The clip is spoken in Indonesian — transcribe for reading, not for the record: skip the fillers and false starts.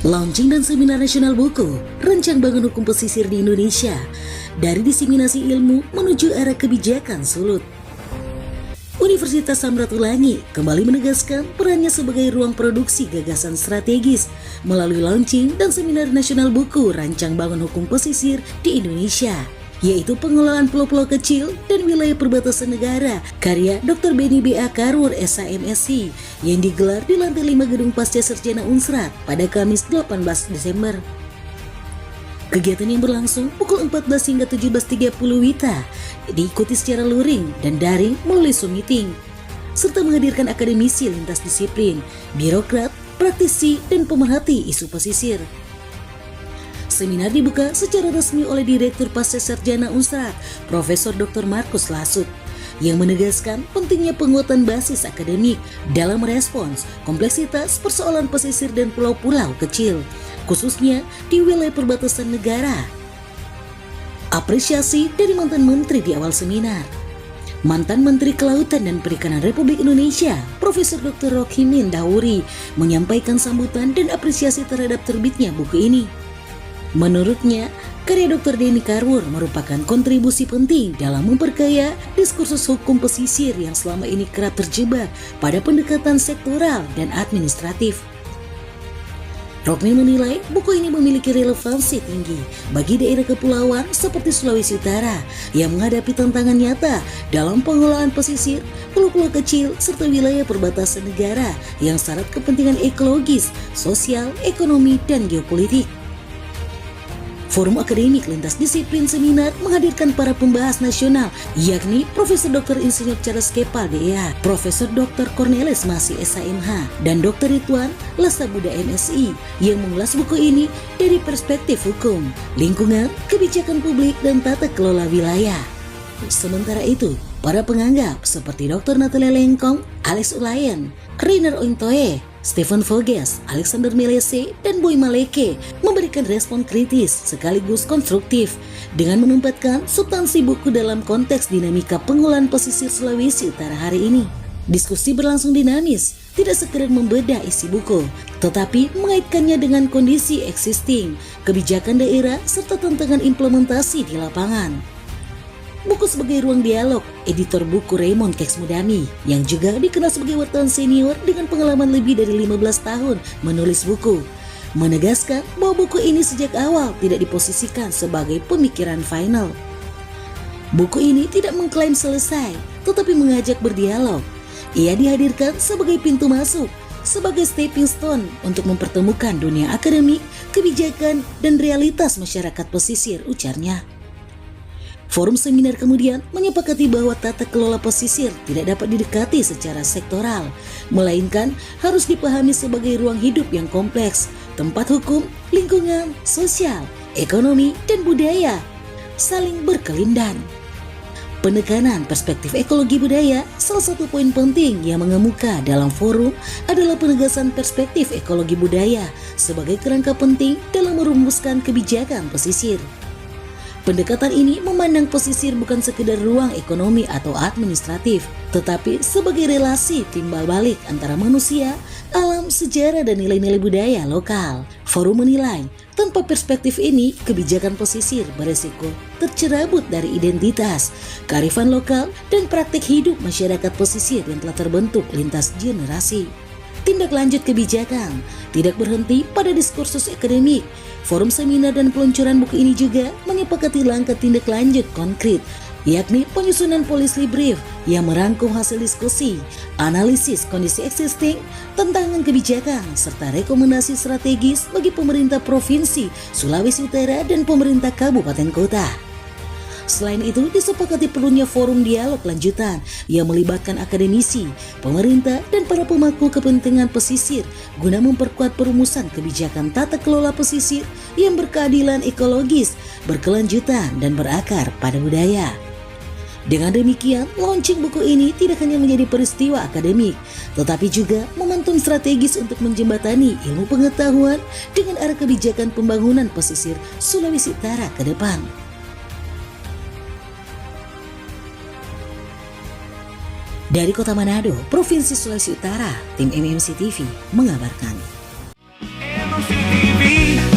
Launching dan seminar nasional buku, Rancang Bangun Hukum Pesisir di Indonesia, dari diseminasi ilmu menuju arah kebijakan Sulut. Universitas Samratulangi kembali menegaskan perannya sebagai ruang produksi gagasan strategis melalui launching dan seminar nasional buku Rancang Bangun Hukum Pesisir di Indonesia, yaitu pengelolaan pulau-pulau kecil dan wilayah perbatasan negara, karya Dr. Beni B.A. Karur, SHMSI, yang digelar di lantai 5 Gedung Pasca Sarjana Unsrat pada Kamis 18 Desember. Kegiatan yang berlangsung pukul 14 hingga 17.30 WITA diikuti secara luring dan daring melalui Zoom meeting, serta menghadirkan akademisi lintas disiplin, birokrat, praktisi, dan pemerhati isu pesisir. Seminar dibuka secara resmi oleh Direktur Pasca Sarjana Unsrat, Profesor Dr. Markus Lasut, yang menegaskan pentingnya penguatan basis akademik dalam merespons kompleksitas persoalan pesisir dan pulau-pulau kecil, khususnya di wilayah perbatasan negara. Apresiasi dari mantan menteri di awal seminar. Mantan Menteri Kelautan dan Perikanan Republik Indonesia, Profesor Dr. Rokimin Dahuri, menyampaikan sambutan dan apresiasi terhadap terbitnya buku ini. Menurutnya, karya Dr. Beni Karur merupakan kontribusi penting dalam memperkaya diskursus hukum pesisir yang selama ini kerap terjebak pada pendekatan sektoral dan administratif. Rokimin menilai buku ini memiliki relevansi tinggi bagi daerah kepulauan seperti Sulawesi Utara yang menghadapi tantangan nyata dalam pengelolaan pesisir, pulau-pulau kecil, serta wilayah perbatasan negara yang syarat kepentingan ekologis, sosial, ekonomi, dan geopolitik. Forum akademik lintas disiplin seminar menghadirkan para pembahas nasional, yakni Profesor Dr. Insinyur Charles Kepal DEA, Profesor Dr. Cornelis Masih SHMH, dan Dr. Ridwan Lasabuda MSI yang mengulas buku ini dari perspektif hukum, lingkungan, kebijakan publik, dan tata kelola wilayah. Sementara itu, para penganggap seperti Dr. Natalia Lengkong, Alex Ulayan, Rainer Ointoye, Stephen Voges, Alexander Melese, dan Boy Maleke memberikan respon kritis sekaligus konstruktif dengan menempatkan substansi buku dalam konteks dinamika pengelolaan pesisir Sulawesi Utara hari ini. Diskusi berlangsung dinamis, tidak sekedar membedah isi buku, tetapi mengaitkannya dengan kondisi existing, kebijakan daerah, serta tantangan implementasi di lapangan. Buku sebagai ruang dialog, editor buku Raymond Keks Mudami, yang juga dikenal sebagai wartawan senior dengan pengalaman lebih dari 15 tahun menulis buku, menegaskan bahwa buku ini sejak awal tidak diposisikan sebagai pemikiran final. Buku ini tidak mengklaim selesai, tetapi mengajak berdialog. Ia dihadirkan sebagai pintu masuk, sebagai stepping stone untuk mempertemukan dunia akademik, kebijakan, dan realitas masyarakat pesisir, ujarnya. Forum seminar kemudian menyepakati bahwa tata kelola pesisir tidak dapat didekati secara sektoral, melainkan harus dipahami sebagai ruang hidup yang kompleks, tempat hukum, lingkungan, sosial, ekonomi, dan budaya saling berkelindan. Penekanan perspektif ekologi budaya, salah satu poin penting yang mengemuka dalam forum adalah penegasan perspektif ekologi budaya sebagai kerangka penting dalam merumuskan kebijakan pesisir. Pendekatan ini memandang pesisir bukan sekedar ruang ekonomi atau administratif, tetapi sebagai relasi timbal balik antara manusia, alam, sejarah, dan nilai-nilai budaya lokal. Forum menilai, tanpa perspektif ini, kebijakan pesisir beresiko tercerabut dari identitas, kearifan lokal, dan praktik hidup masyarakat pesisir yang telah terbentuk lintas generasi. Tindak lanjut kebijakan tidak berhenti pada diskursus akademik. Forum seminar dan peluncuran buku ini juga menyepakati langkah tindak lanjut konkret, yakni penyusunan policy brief yang merangkum hasil diskusi, analisis kondisi existing, tantangan kebijakan, serta rekomendasi strategis bagi pemerintah provinsi Sulawesi Utara dan pemerintah kabupaten kota. Selain itu, disepakati perlunya forum dialog lanjutan yang melibatkan akademisi, pemerintah, dan para pemangku kepentingan pesisir guna memperkuat perumusan kebijakan tata kelola pesisir yang berkeadilan ekologis, berkelanjutan, dan berakar pada budaya. Dengan demikian, launching buku ini tidak hanya menjadi peristiwa akademik, tetapi juga momentum strategis untuk menjembatani ilmu pengetahuan dengan arah kebijakan pembangunan pesisir Sulawesi Utara ke depan. Dari Kota Manado, Provinsi Sulawesi Utara, tim MMC TV mengabarkan. TV.